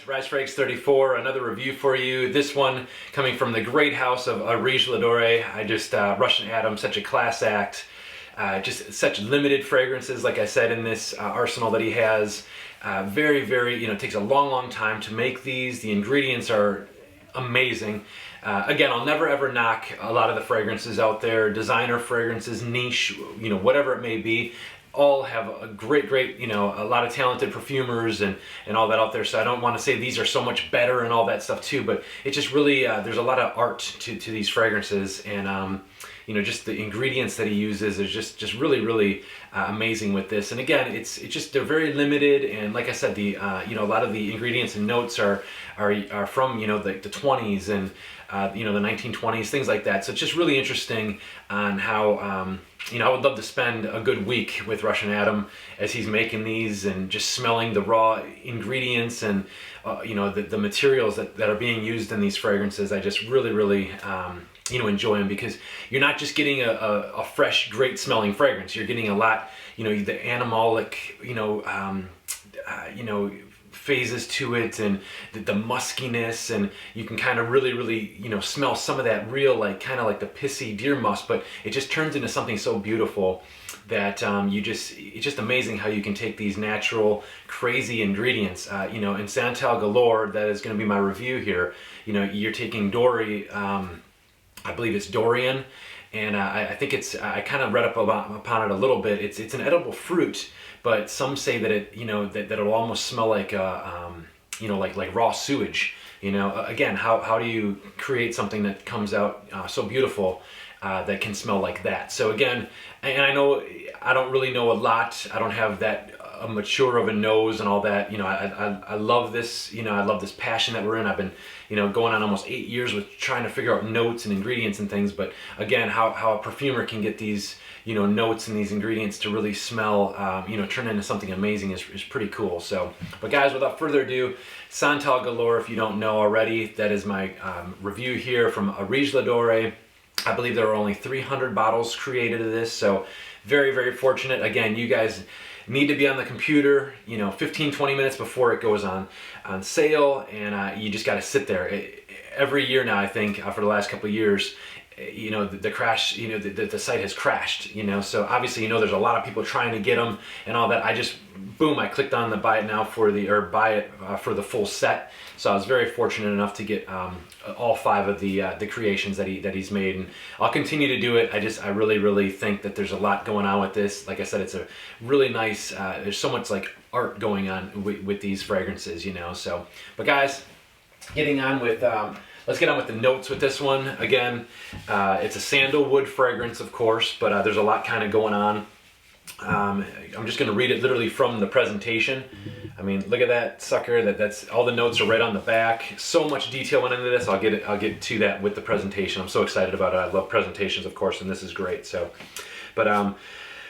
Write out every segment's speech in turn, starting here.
Rice 34, another review for you. This one coming from the great house of AREEJ DORE. Russian Atom, such a class act. Just such limited fragrances, like I said, in this arsenal that he has. Very, it takes a long time to make these. The ingredients are amazing. Again, I'll never ever knock a lot of the fragrances out there, designer fragrances, niche, whatever it may be. All have a great, a lot of talented perfumers and all that out there. So I don't want to say these are so much better and all that stuff too, but it just really, there's a lot of art to these fragrances, and just the ingredients that he uses is just really amazing with this. And again, it's just, they're very limited, and like I said, the a lot of the ingredients and notes are from the 20s and the 1920s, things like that. So it's just really interesting on how I would love to spend a good week with Russian Atom as he's making these, and just smelling the raw ingredients and the materials that are being used in these fragrances. I just really enjoy them, because you're not just getting a fresh, great smelling fragrance. You're getting a lot, the animalic, phases to it, and the muskiness, and you can kind of really smell some of that real, kind of like the pissy deer musk, but it just turns into something so beautiful that it's just amazing how you can take these natural, crazy ingredients. In SANTAL GALORE, that is going to be my review here. You're taking DORE, I believe it's Dorian, and I think I kind of read up upon it a little bit. It's an edible fruit, but some say that that it'll almost smell like like raw sewage. Again, how do you create something that comes out so beautiful that can smell like that? So again, and I know I don't really know a lot. I don't have that mature of a nose and all that. I love this. I love this passion that we're in. I've been going on almost 8 years with trying to figure out notes and ingredients and things. But again, how a perfumer can get these notes and these ingredients to really smell, turn into something amazing is pretty cool. So, but guys, without further ado, SANTAL GALORE, if you don't know already, that is my review here from AREEJ DORE. I believe there are only 300 bottles created of this, so very fortunate. Again, you guys need to be on the computer 15-20 minutes before it goes on sale, and you just got to sit there. Every year now, I think, for the last couple of years, the crash, the site has crashed, so obviously, there's a lot of people trying to get them and all that. I just, boom, I clicked on the buy it now for the full set. So I was very fortunate enough to get all 5 of the creations that he's made, and I'll continue to do it. I really think that there's a lot going on with this. Like I said, it's a really nice, there's so much art going on with these fragrances, so. But guys, getting on with, let's get on with the notes with this one. Again, it's a sandalwood fragrance, of course, but there's a lot kind of going on. I'm just going to read it literally from the presentation. I mean, look at that sucker. That's all the notes are right on the back. So much detail went into this. I'll get to that with the presentation. I'm so excited about it. I love presentations, of course, and this is great. So, but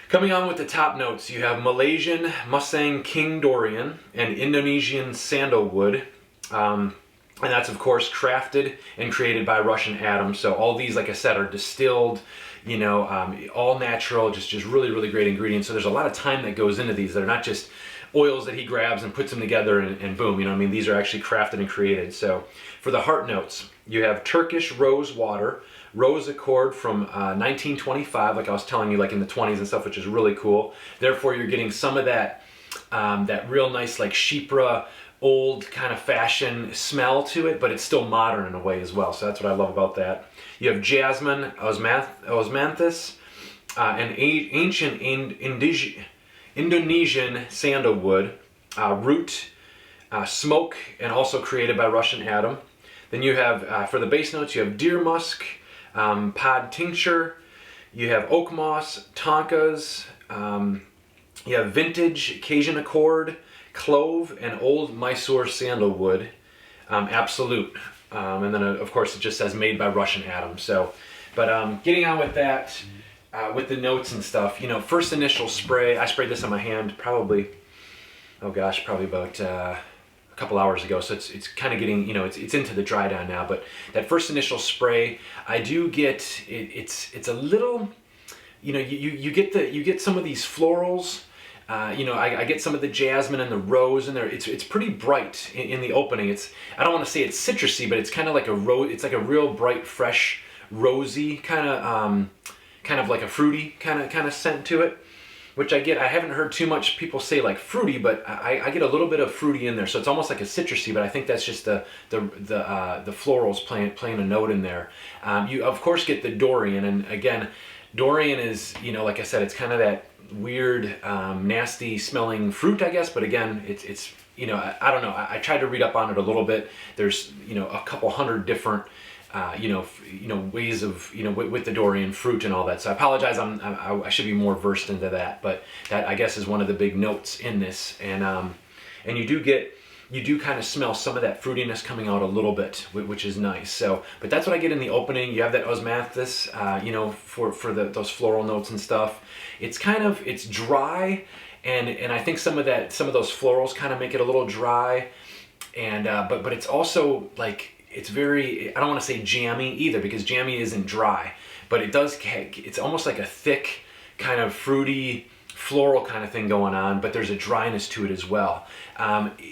coming on with the top notes, you have Malaysian Musang King Dorian and Indonesian Sandalwood. And that's, of course, crafted and created by Russian Atom. So all these, like I said, are distilled, all natural, just really great ingredients. So there's a lot of time that goes into these. They're not just oils that he grabs and puts them together and boom, these are actually crafted and created. So for the heart notes, you have Turkish rose water, rose accord from 1925, like I was telling you, in the 20s and stuff, which is really cool. Therefore, you're getting some of that, that real nice, Chypre, old kind of fashion smell to it, but it's still modern in a way as well. So that's what I love about that. You have jasmine, osmanthus, and ancient Indonesian sandalwood, root, smoke, and also created by Russian Atom. Then you have, for the base notes, you have deer musk, pod tincture, you have oak moss, tonkas, you have vintage Cajun accord, clove, and old Mysore sandalwood, absolute. And then of course it just says made by Russian Atom. So, but getting on with that, with the notes and stuff, first initial spray, I sprayed this on my hand probably, probably about a couple hours ago. So it's kind of getting, it's into the dry down now. But that first initial spray, I do get, it's a little, you get some of these florals, You know, I get some of the jasmine and the rose in there. It's pretty bright in the opening. I don't want to say it's citrusy, but it's kind of like a rose. It's like a real bright, fresh, rosy kind of like a fruity kind of scent to it, which I get. I haven't heard too much people say like fruity, but I get a little bit of fruity in there. So it's almost like a citrusy, but I think that's just the florals playing a note in there. You of course get the dorian, and again, dorian is, you know, like I said, it's kind of that weird, nasty smelling fruit, I guess. But again, it's you know, I don't know. I tried to read up on it a little bit. There's, you know, a couple hundred different you know, ways of, you know, with the dorian fruit and all that. So I apologize. I should be more versed into that, but that, I guess, is one of the big notes in this. And you do kind of smell some of that fruitiness coming out a little bit, which is nice. So, but that's what I get in the opening. You have that osmanthus, you know, for those floral notes and stuff. It's dry, and I think some of those florals kind of make it a little dry, and but it's also like, it's very, I don't want to say jammy either, because jammy isn't dry, but it's almost like a thick kind of fruity floral kind of thing going on, but there's a dryness to it as well.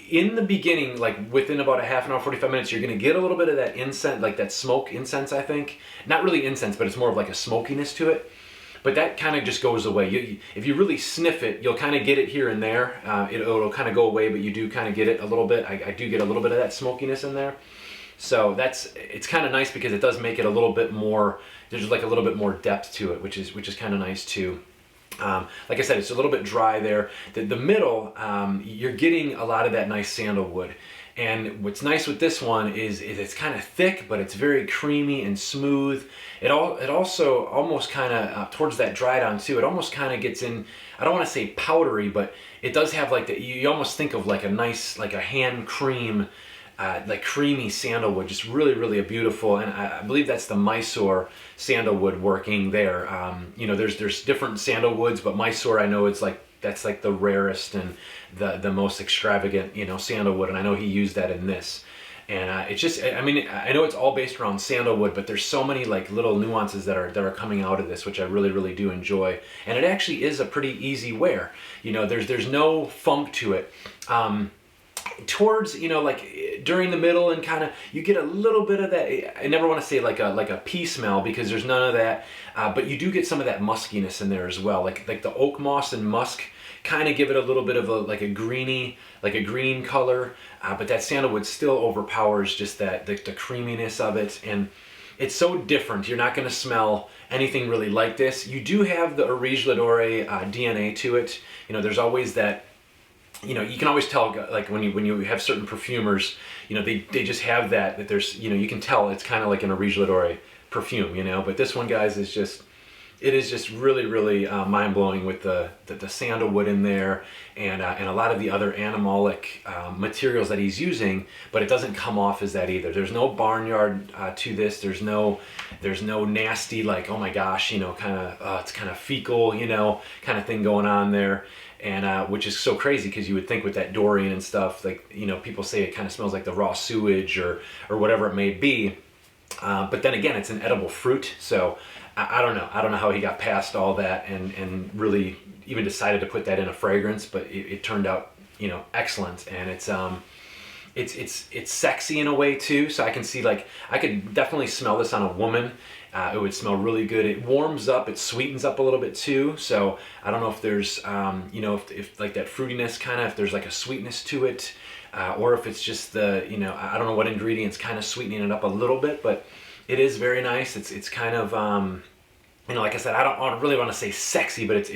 In the beginning, like within about a half an hour, 45 minutes, you're going to get a little bit of that incense, like that smoke incense, I think. Not really incense, but it's more of like a smokiness to it. But that kind of just goes away. If you really sniff it, you'll kind of get it here and there. It'll kind of go away, but you do kind of get it a little bit. I do get a little bit of that smokiness in there. So it's kind of nice, because it does make it a little bit more, there's like a little bit more depth to it, which is kind of nice too. Like I said, it's a little bit dry there. The middle, you're getting a lot of that nice sandalwood. And what's nice with this one is it's kind of thick, but it's very creamy and smooth. It also almost kind of, towards that dry down too, it almost kind of gets in, I don't want to say powdery, but it does have like you almost think of like a nice, like a hand cream, like creamy sandalwood, just really, really a beautiful, and I believe that's the Mysore sandalwood working there. You know, there's different sandalwoods, but Mysore, I know that's like the rarest and the most extravagant, you know, sandalwood, and I know he used that in this. And it's just, I mean, I know it's all based around sandalwood, but there's so many like little nuances that are coming out of this, which I really, really do enjoy. And it actually is a pretty easy wear. You know, there's no funk to it. Towards, you know, like during the middle, and kind of you get a little bit of that, I never want to say like a pea smell, because there's none of that, but you do get some of that muskiness in there as well, like the oak moss and musk kind of give it a little bit of a green color, but that sandalwood still overpowers just that the creaminess of it, and it's so different. You're not going to smell anything really like this. You do have the AREEJ DORE DNA to it. You know, there's always that. You know, you can always tell, like when you have certain perfumers, you know, they just have that there's, you know, you can tell it's kind of like an AREEJ DORE perfume, you know. But this one, guys, is just really, really mind-blowing with the sandalwood in there, and a lot of the other animalic materials that he's using, but it doesn't come off as that either. There's no barnyard to this. There's no nasty, like, oh my gosh, you know, kind of it's kind of fecal, you know, kind of thing going on there. And which is so crazy, because you would think with that dorian and stuff, like, you know, people say it kind of smells like the raw sewage or whatever it may be. But then again, it's an edible fruit, so I don't know. I don't know how he got past all that and really even decided to put that in a fragrance, but it turned out, you know, excellent. And it's sexy in a way too. So I can see, like, I could definitely smell this on a woman. It would smell really good. It warms up, it sweetens up a little bit too. So I don't know if there's, you know, if like that fruitiness kind of, if there's like a sweetness to it, or if it's just you know, I don't know what ingredients kind of sweetening it up a little bit, but it is very nice. It's kind of, you know, like I said, I don't really want to say sexy, but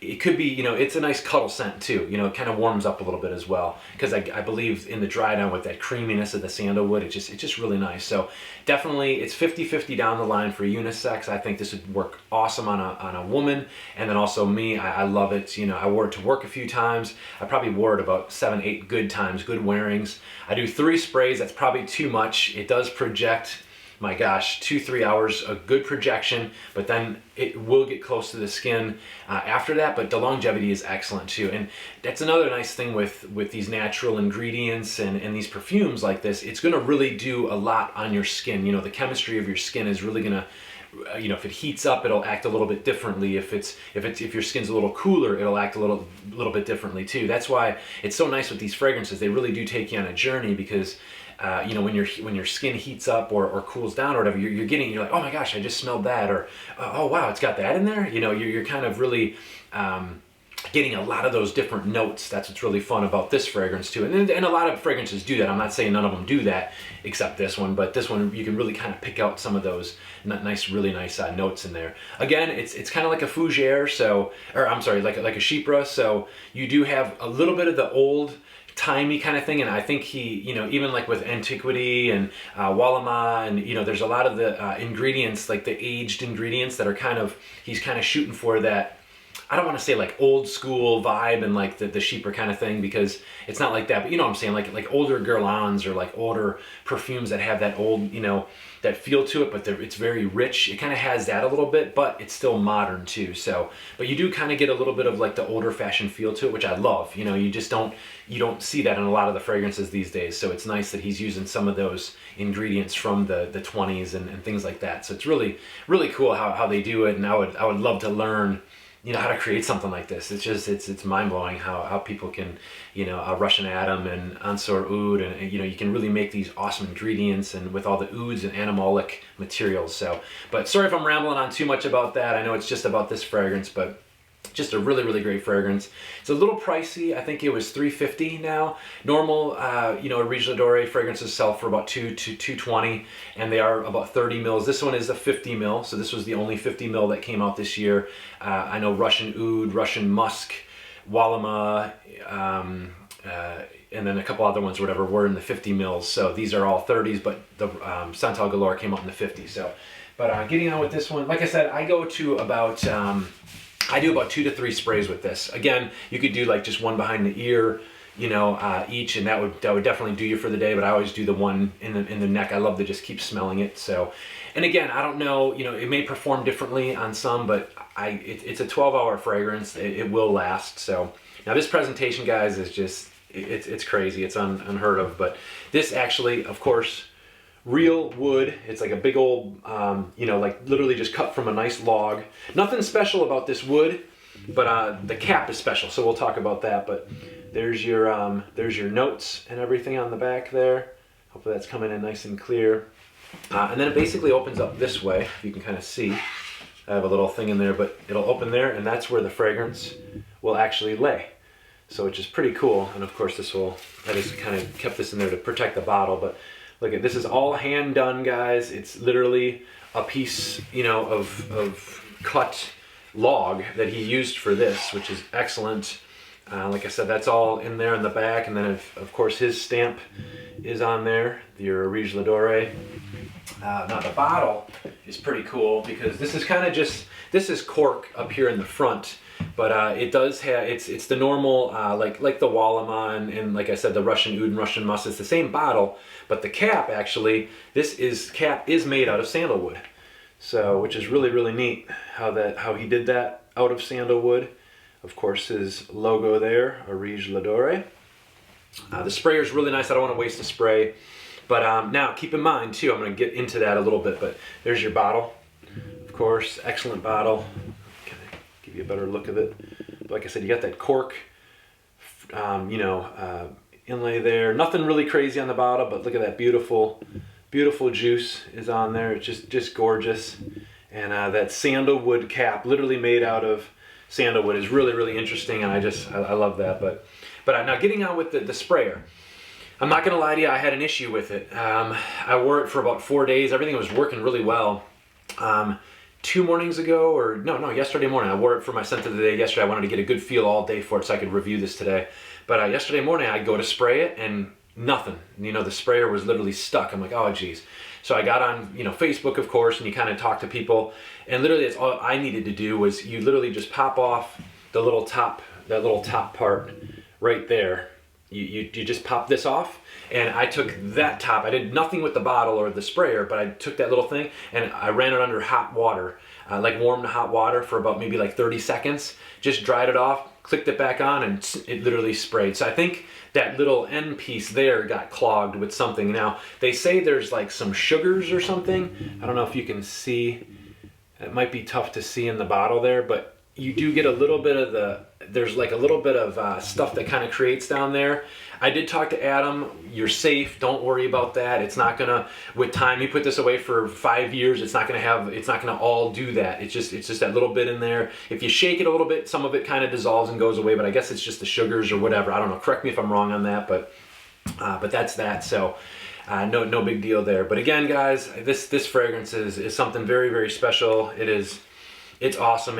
it could be, you know, it's a nice cuddle scent too. You know, it kind of warms up a little bit as well, because I believe in the dry down with that creaminess of the sandalwood, it's just really nice. So definitely, it's 50-50 down the line for unisex. I think this would work awesome on a woman, and then also me, I love it. You know, I wore it to work a few times. I probably wore it about 7-8 good times, good wearings. I do 3 sprays. That's probably too much. It does project, my gosh, 2-3 hours of good projection, but then it will get close to the skin after that. But the longevity is excellent too, and that's another nice thing with these natural ingredients and these perfumes like this. It's going to really do a lot on your skin. You know, the chemistry of your skin is really going to you know, if it heats up, it'll act a little bit differently. If your skin's a little cooler, it'll act a little bit differently too. That's why it's so nice with these fragrances. They really do take you on a journey, because you know, when your skin heats up or cools down or whatever, you're like, oh my gosh, I just smelled that, or oh wow, it's got that in there. You know, you're kind of really getting a lot of those different notes. That's what's really fun about this fragrance too. And a lot of fragrances do that. I'm not saying none of them do that, except this one, but this one you can really kind of pick out some of those really nice notes in there. Again, it's kind of like a fougere, so, or I'm sorry, like a chypre. So you do have a little bit of the old timey kind of thing, and I think he, you know, even like with Antiquity and Walama, and you know, there's a lot of the ingredients, like the aged ingredients that are he's kind of shooting for that. I don't want to say like old school vibe and like the chypre kind of thing, because it's not like that, but you know what I'm saying, like older guerlains or like older perfumes that have that old, you know, that feel to it, but it's very rich. It kind of has that a little bit, but it's still modern too. So, but you do kind of get a little bit of like the older fashioned feel to it, which I love. You know, you don't see that in a lot of the fragrances these days. So it's nice that he's using some of those ingredients from the 20s and things like that. So it's really cool how they do it, and I would love to learn, you know, how to create something like this. It's just, it's mind-blowing how people can, you know, Russian Adam and Ansur Oud, and you know, you can really make these awesome ingredients, and with all the ouds and animalic materials. So, but sorry if I'm rambling on too much about that. I know it's just about this fragrance, but just a really great fragrance. It's a little pricey. I think it was $350 now. Normal, you know, AREEJ DORE fragrances sell for about $220, and they are about 30 mils. This one is a 50 mil, so this was the only 50 mil that came out this year. I know Russian Oud, Russian Musk, Walama, and then a couple other ones or whatever were in the 50 mils. So these are all 30s, but the SANTAL GALORE came out in the 50s. So, but getting on with this one, like I said, I go to about I do about 2 to 3 sprays with this. Again, you could do like just one behind the ear, you know, each, and that would definitely do you for the day. But I always do the one in the neck. I love to just keep smelling it. So, and again, I don't know, you know, it may perform differently on some, but it's a 12-hour fragrance. It will last. So now this presentation, guys, is just it's crazy. It's unheard of. But this actually, of course, real wood. It's like a big old, you know, like literally just cut from a nice log. Nothing special about this wood, but the cap is special. So we'll talk about that. But there's your notes and everything on the back there. Hopefully that's coming in nice and clear. And then it basically opens up this way. You can kind of see. I have a little thing in there, but it'll open there, and that's where the fragrance will actually lay. So which is pretty cool. And of course I just kind of kept this in there to protect the bottle, but look at this, is all hand done, guys. It's literally a piece, you know, of cut log that he used for this, which is excellent. Like I said, that's all in there in the back, and then of course his stamp is on there, your AREEJ DORE. Now the bottle is pretty cool, because this is kind of just, this is cork up here in the front, but it does have, it's the normal, like the Walama and like I said, the Russian Oud and Russian Musk. It's the same bottle, but the cap actually, cap is made out of sandalwood. So, which is really neat how he did that out of sandalwood. Of course, his logo there, AREEJ DORE. The sprayer is really nice. I don't want to waste a spray. But now keep in mind too, I'm going to get into that a little bit, but there's your bottle. Of course, excellent bottle. Kind of give you a better look of it. But like I said, you got that cork, you know, inlay there. Nothing really crazy on the bottle, but look at that beautiful juice is on there. It's just gorgeous. And that sandalwood cap, literally made out of sandalwood, is really interesting, and I love that. But now getting on with the sprayer. I'm not gonna lie to you, I had an issue with it. I wore it for about 4 days. Everything was working really well. 2 mornings ago, or no, yesterday morning, I wore it for my scent of the day yesterday. I wanted to get a good feel all day for it so I could review this today. But yesterday morning, I go to spray it and nothing. You know, the sprayer was literally stuck. I'm like, oh geez. So I got on, you know, Facebook, of course, and you kind of talk to people. And literally, that's all I needed to do was you literally just pop off the little top, that little top part right there. You just pop this off, and I took that top. I did nothing with the bottle or the sprayer, but I took that little thing and I ran it under hot water, like warm hot water for about maybe like 30 seconds. Just dried it off, clicked it back on, and it literally sprayed. So I think that little end piece there got clogged with something. Now, they say there's like some sugars or something. I don't know if you can see It might be tough to see in the bottle there, but you do get a little bit of there's like a little bit of stuff that kind of creates down there. I did talk to Adam. You're safe. Don't worry about that. It's not gonna, with time, you put this away for 5 years, it's not gonna all do that. It's just that little bit in there. If you shake it a little bit, some of it kind of dissolves and goes away, but I guess it's just the sugars or whatever. I don't know. Correct me if I'm wrong on that, but that's that. So no big deal there. But again, guys, this fragrance is something very, very special. It's awesome.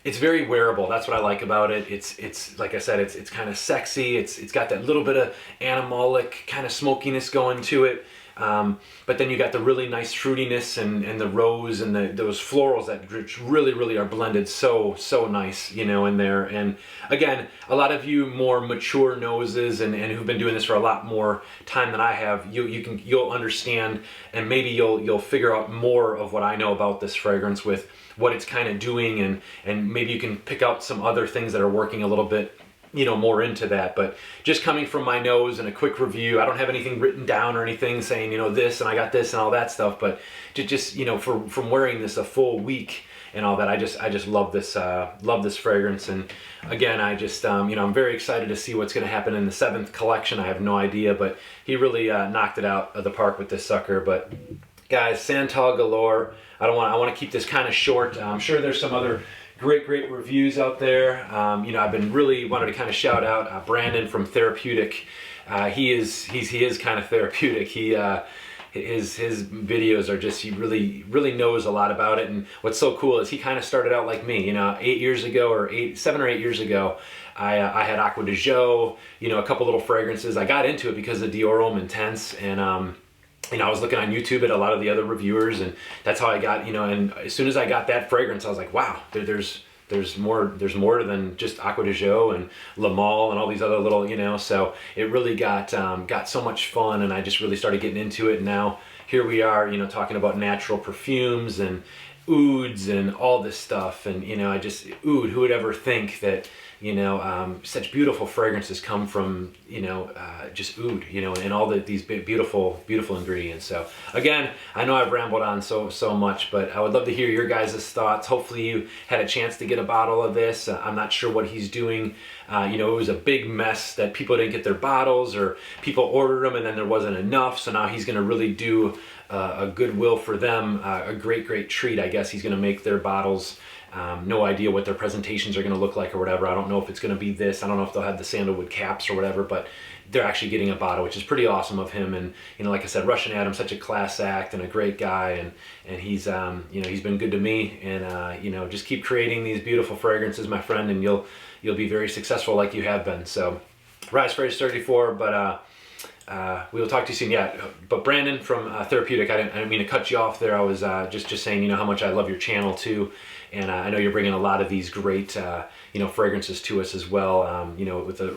It's very wearable. That's what I like about it. It's like I said, it's kind of sexy. It's got that little bit of animalic kind of smokiness going to it. But then you got the really nice fruitiness and the rose and those florals that really are blended so nice, you know, in there. And again, a lot of you more mature noses and who've been doing this for a lot more time than I have, you'll understand, and maybe you'll figure out more of what I know about this fragrance with what it's kind of doing, and maybe you can pick out some other things that are working a little bit, you know, more into that. But just coming from my nose and a quick review, I don't have anything written down or anything saying, you know, this and I got this and all that stuff, but just you know, from wearing this a full week and all that, I just love this fragrance. And again, I just you know, I'm very excited to see what's going to happen in the 7th collection. I have no idea, but he really knocked it out of the park with this sucker. But guys, Santal Galore. I want to keep this kind of short. I'm sure there's some other great reviews out there. You know, I've been really wanted to kind of shout out Brandon from Therapeutic. He is kind of therapeutic. His videos are just, he really knows a lot about it. And what's so cool is he kind of started out like me. You know, 7 or 8 years ago, I had Aqua de Jo, you know, a couple little fragrances. I got into it because of DORE Homme Intense, and you know, I was looking on YouTube at a lot of the other reviewers, and that's how I got, you know, and as soon as I got that fragrance, I was like, wow, there's more than just Aqua de Jo and Le Male and all these other little, you know, so it really got so much fun, and I just really started getting into it. And now here we are, you know, talking about natural perfumes and ouds and all this stuff. And, you know, oud, who would ever think that, you know, such beautiful fragrances come from, you know, just oud, you know, and all these beautiful ingredients. So again, I know I've rambled on so much, but I would love to hear your guys' thoughts. Hopefully you had a chance to get a bottle of this. I'm not sure what he's doing. You know, it was a big mess that people didn't get their bottles, or people ordered them and then there wasn't enough. So now he's going to really do a goodwill for them, a great treat. I guess he's going to make their bottles. No idea what their presentations are going to look like or whatever. I don't know if it's going to be this. I don't know if they'll have the sandalwood caps or whatever, but they're actually getting a bottle, which is pretty awesome of him. And, you know, like I said, Russian Adam, such a class act and a great guy. And he's, you know, he's been good to me. And, you know, just keep creating these beautiful fragrances, my friend, and you'll be very successful like you have been. So, Rise Fragrance 34, but we will talk to you soon. Yeah, but Brandon from Therapeutic, I didn't mean to cut you off there. I was just saying, you know, how much I love your channel too, and I know you're bringing a lot of these great, you know, fragrances to us as well. You know, with the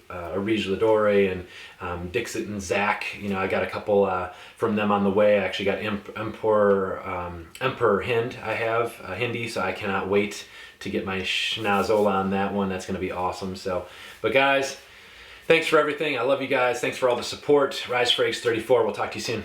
AREEJ DORE and Dixit and Zach. You know, I got a couple from them on the way. I actually got Emperor Hind. I have Hindi, so I cannot wait to get my schnozzle on that one. That's going to be awesome. So, but guys, thanks for everything. I love you guys. Thanks for all the support. Rise Fragrance 34. We'll talk to you soon.